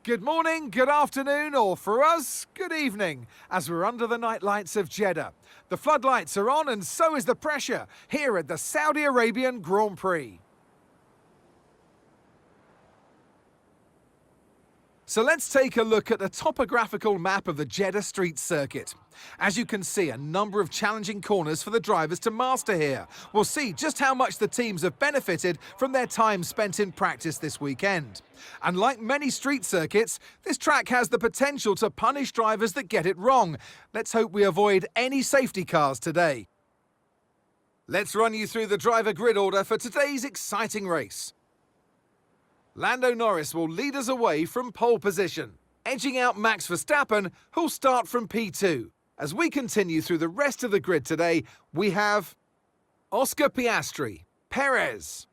Good morning, good afternoon, or for us, good evening, as we're under the night lights of Jeddah. The floodlights are on and so is the pressure here at the Saudi Arabian Grand Prix. So let's take a look at the topographical map of the Jeddah Street Circuit. As you can see, a number of challenging corners for the drivers to master here. We'll see just how much the teams have benefited from their time spent in practice this weekend. And like many street circuits, this track has the potential to punish drivers that get it wrong. Let's hope we avoid any safety cars today. Let's run you through the driver grid order for today's exciting race. Lando Norris will lead us away from pole position, edging out Max Verstappen, who'll start from P2. As we continue through the rest of the grid today, we have Oscar Piastri, Perez,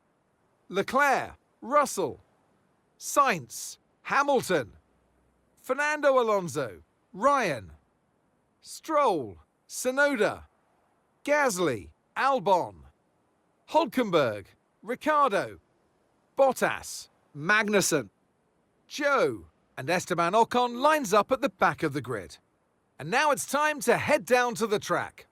Leclerc, Russell, Sainz, Hamilton, Fernando Alonso, Ryan, Stroll, Tsunoda, Gasly, Albon, Hülkenberg, Ricciardo, Bottas, Magnussen, Joe, and Esteban Ocon lines up at the back of the grid. And now it's time to head down to the track.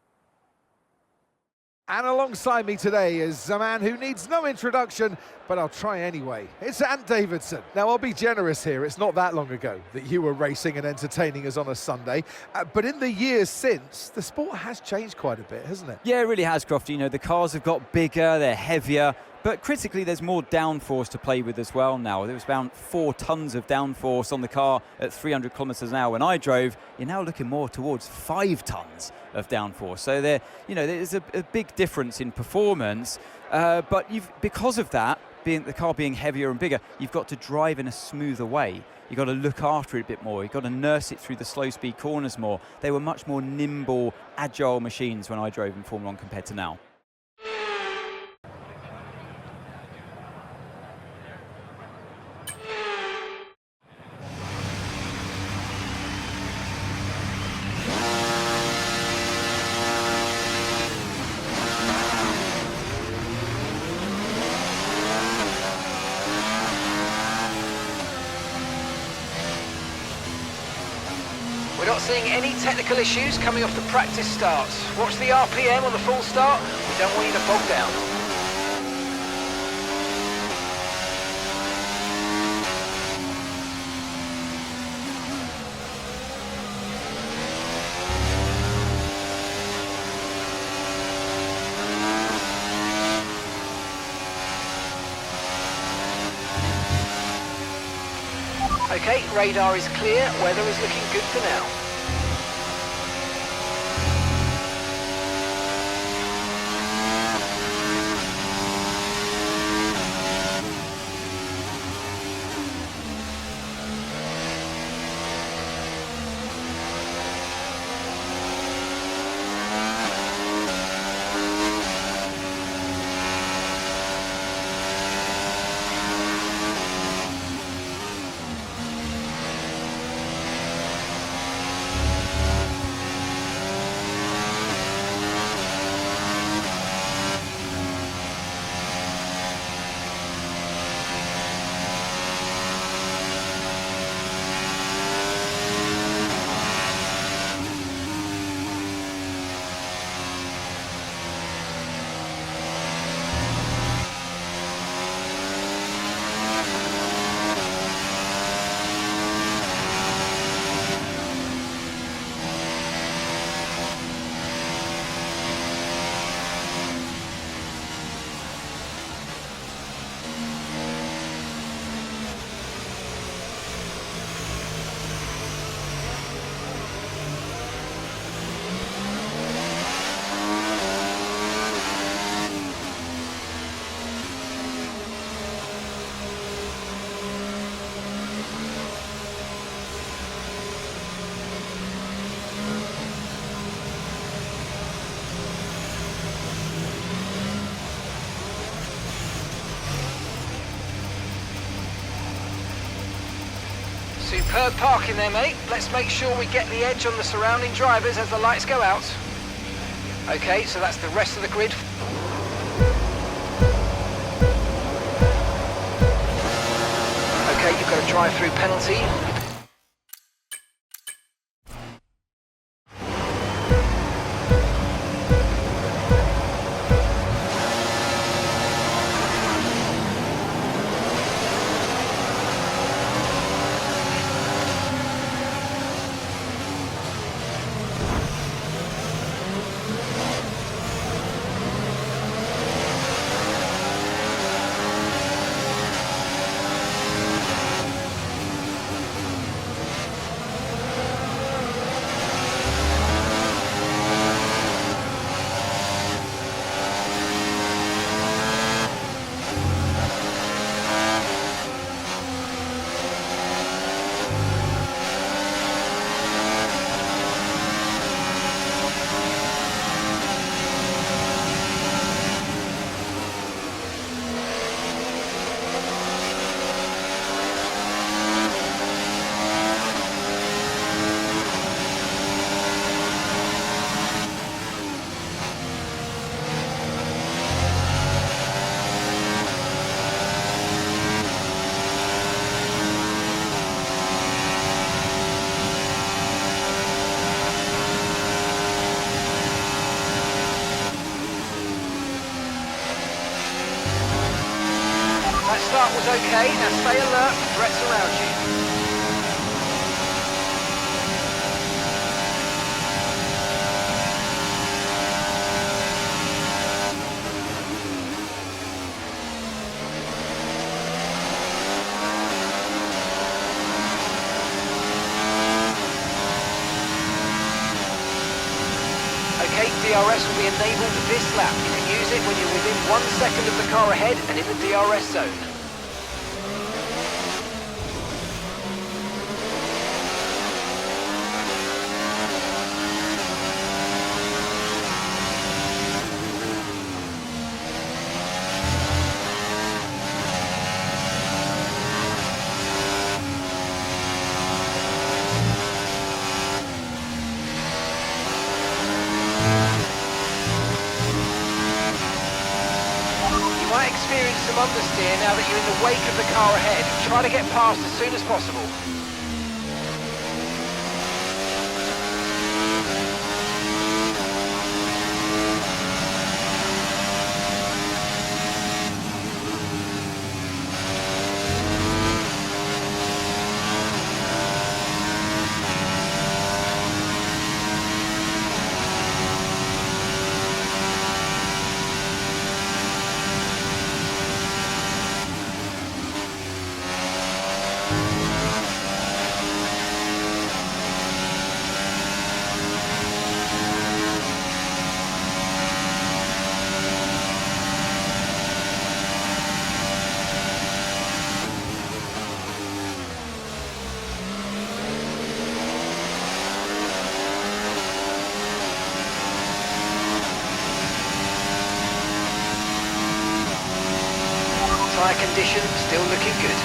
And alongside me today is a man who needs no introduction, but I'll try anyway. It's Ant Davidson. Now, I'll be generous here. It's not that long ago that you were racing and entertaining us on a Sunday. But in the years since, the sport has changed quite a bit, hasn't it? Yeah, it really has, Crofty. You know, the cars have got bigger, they're heavier, but critically, there's more downforce to play with as well now. There was about 4 tons of downforce on the car at 300 kilometers an hour when I drove. You're now looking more towards 5 tons of downforce. So there's a big difference in performance. But because of that, the car being heavier and bigger, you've got to drive in a smoother way. You've got to look after it a bit more. You've got to nurse it through the slow speed corners more. They were much more nimble, agile machines when I drove in Formula 1 compared to now. We're not seeing any technical issues coming off the practice starts. Watch the RPM on the full start. We don't want you to bog down. Okay, radar is clear, weather is looking good for now. Superb parking there, mate. Let's make sure we get the edge on the surrounding drivers as the lights go out. Okay, so that's the rest of the grid. Okay, you've got to drive-through penalty. That start was okay, now stay alert for threats around you. Okay, DRS will be enabled this lap. You can use it when you're within 1 second of the car ahead and in the DRS zone. You might experience some understeer now that you're in the wake of the car ahead. Try to get past as soon as possible. Tyre condition still looking good.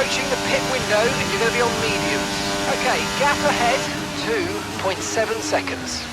approaching the pit window and you're going to be on mediums. Okay, gap ahead, 2.7 seconds.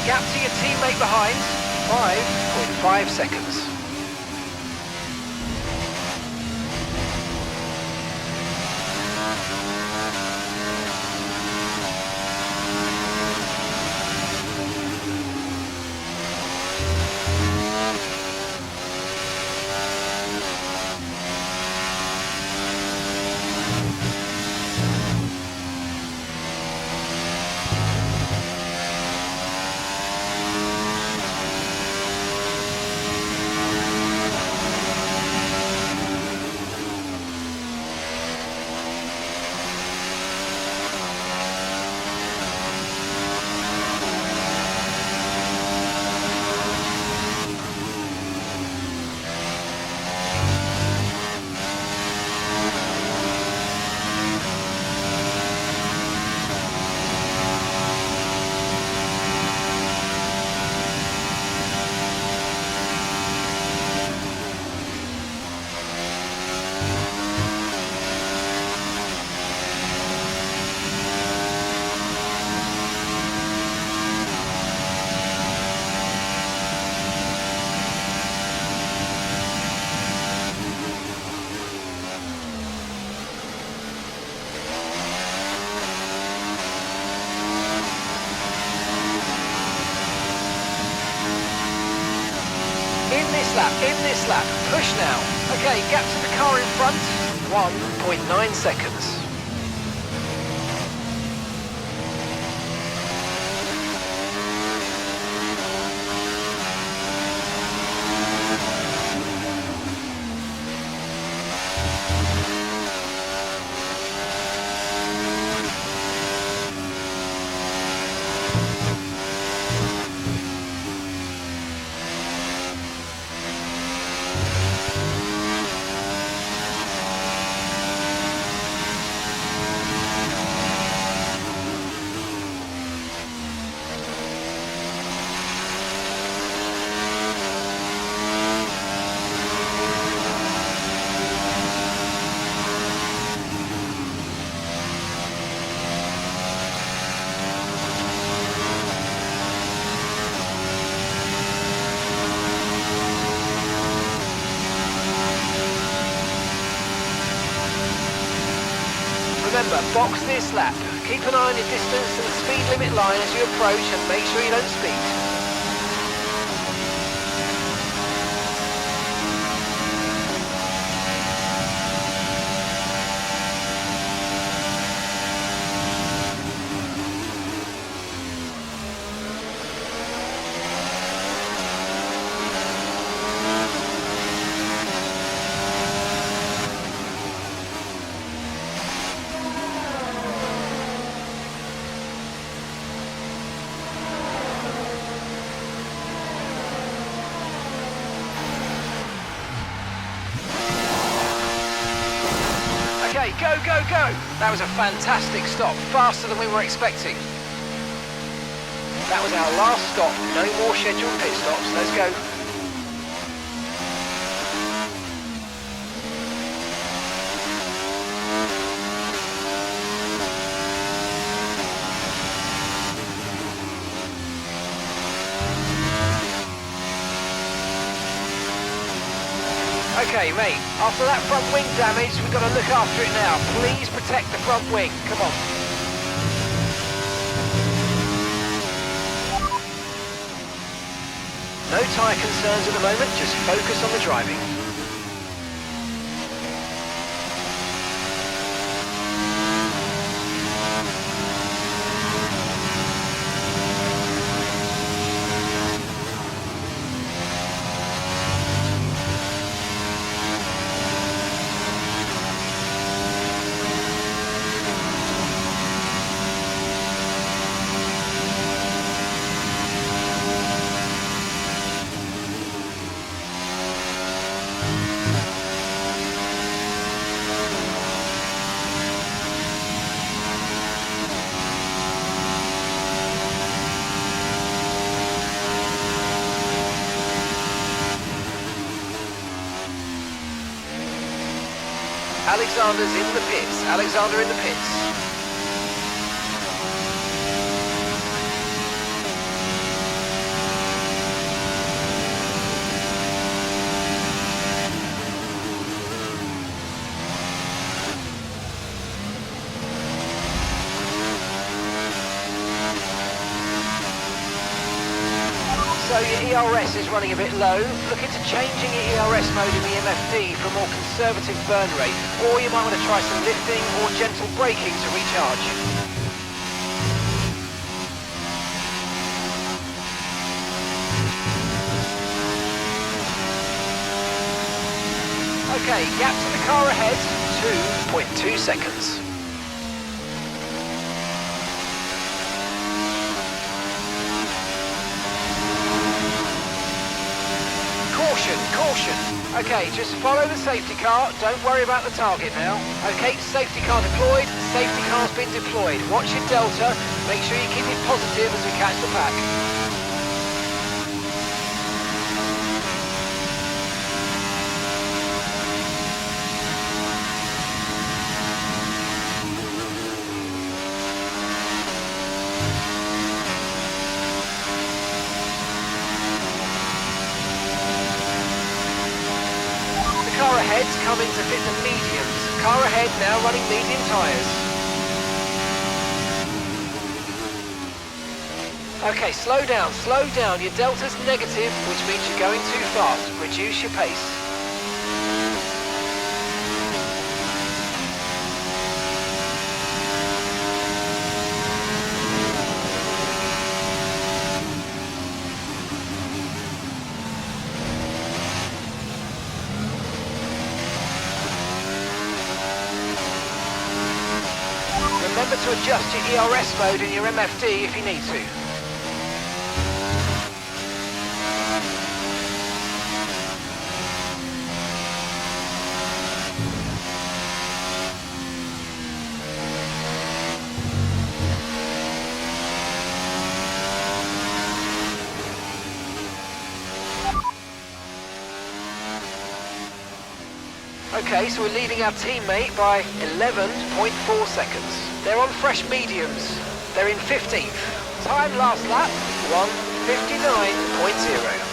Gap to your teammate behind, 5.5 seconds. In this lap, push now. Okay, gap to the car in front, 1.9 seconds. Remember, box this lap. Keep an eye on your distance to the speed limit line as you approach and make sure you don't speed. go, go, go. That was a fantastic stop, faster than we were expecting. That was our last stop, no more scheduled pit stops, let's go. Okay, mate, after that front wing damage, we've got to look after it now. Please protect the front wing, come on. No tyre concerns at the moment, just focus on the driving. Alexander's in the pits. Alexander in the pits. So your ERS is running a bit low. Look into changing your ERS mode in the MFD for a more conservative burn rate, or you might want to try some lifting or gentle braking to recharge. Okay, gap to the car ahead, 2.2 seconds. Caution, caution. Okay, just follow the safety car. Don't worry about the target now. Okay, safety car deployed. Safety car's been deployed. Watch your delta. Make sure you keep it positive as we catch the pack. Car ahead's coming to fit the mediums. Car ahead now running medium tyres. Okay, slow down, slow down. Your delta's negative, which means you're going too fast. Reduce your pace. Remember to adjust your ERS mode in your MFD if you need to. Okay, so we're leading our teammate by 11.4 seconds. They're on fresh mediums. They're in 15th. Time last lap, 1:59.0.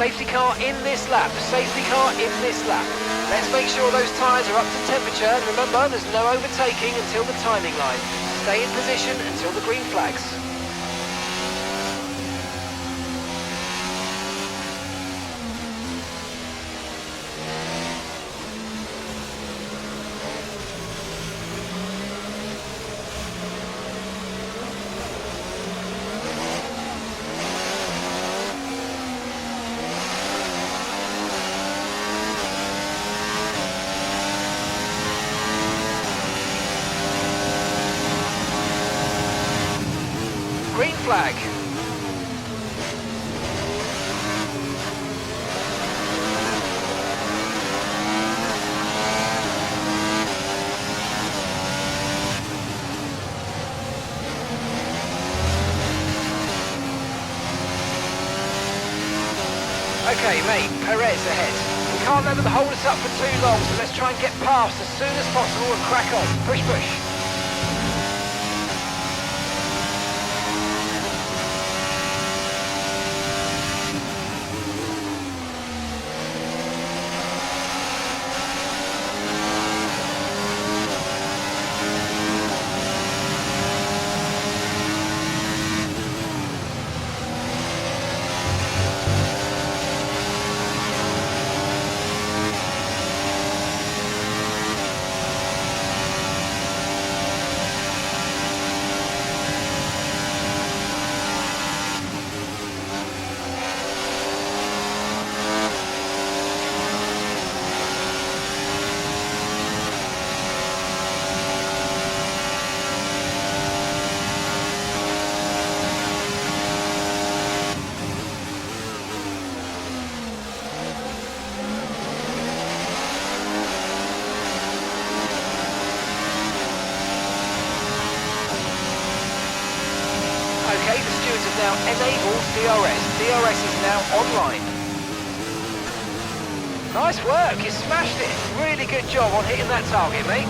Safety car in this lap. Safety car in this lap. Let's make sure those tyres are up to temperature. And remember, there's no overtaking until the timing line. Stay in position until the green flags. Green flag. Okay, mate, Perez ahead. We can't let them hold us up for too long, so let's try and get past as soon as possible and crack on. Push, push. Okay, the stewards have now enabled DRS. DRS is now online. Nice work, you smashed it. Really good job on hitting that target, mate.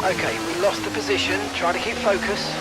Okay, we lost the position. Try to keep focus.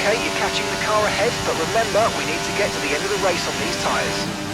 Okay, you're catching the car ahead, but remember, we need to get to the end of the race on these tyres.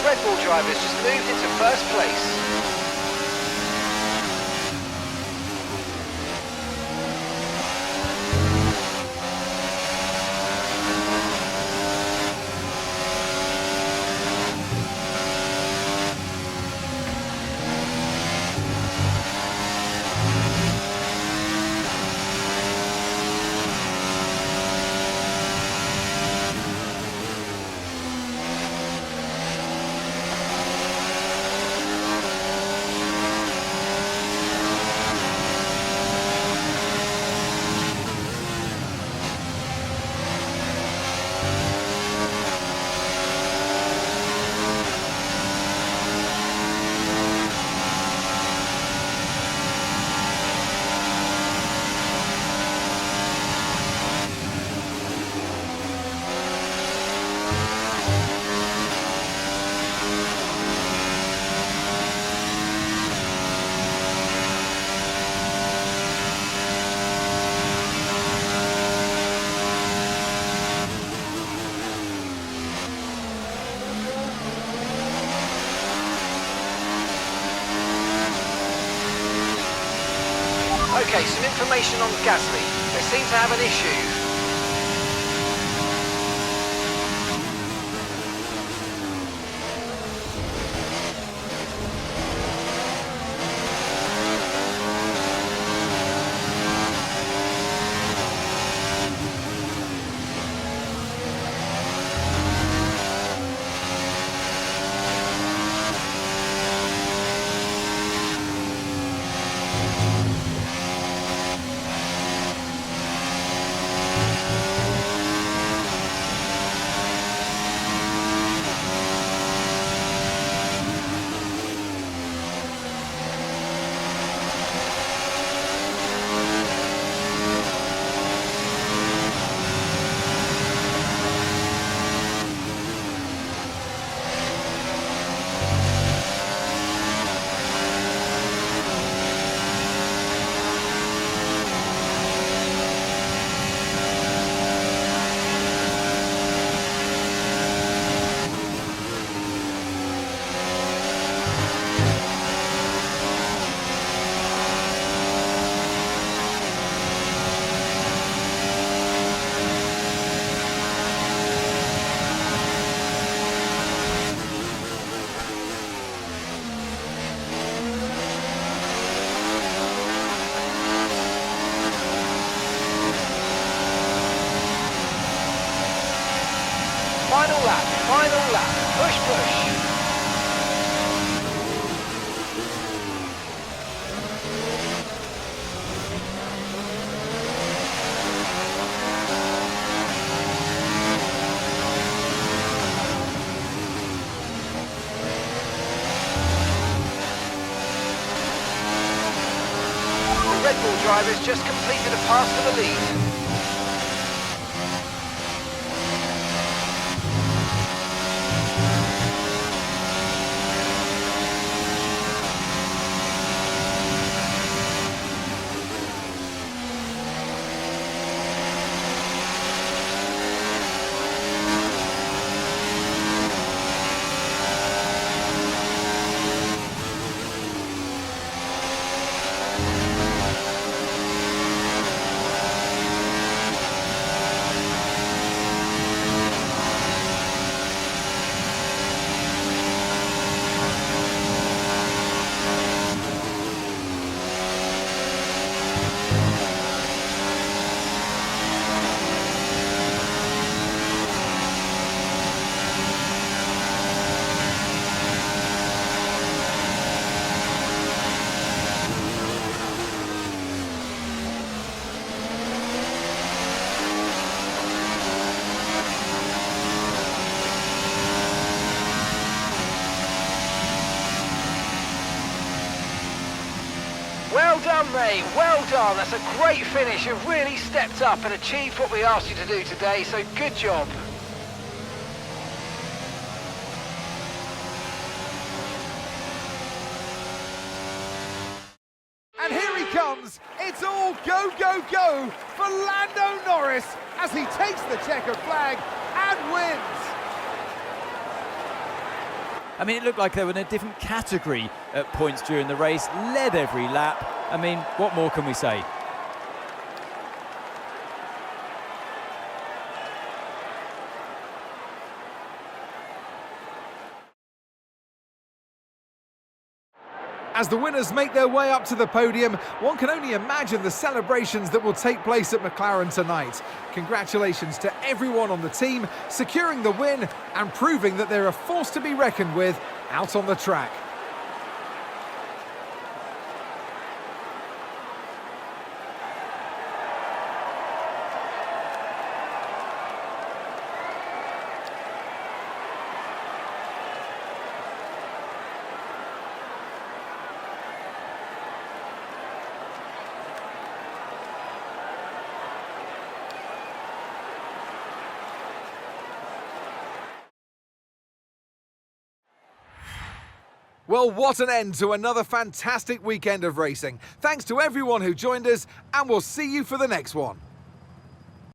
Red Bull drivers just moved into first place. Okay, some information on Gasly. They seem to have an issue. Final lap, push, push. Bull drivers just completed a pass to the lead. Well done, mate. Well done. That's a great finish. You've really stepped up and achieved what we asked you to do today, so good job. And here he comes. It's all go, go, go for Lando Norris as he takes the checkered flag and wins. I mean, it looked like they were in a different category at points during the race, led every lap. I mean, what more can we say? As the winners make their way up to the podium, one can only imagine the celebrations that will take place at McLaren tonight. Congratulations to everyone on the team, securing the win and proving that they're a force to be reckoned with out on the track. Well, what an end to another fantastic weekend of racing. Thanks to everyone who joined us, and we'll see you for the next one.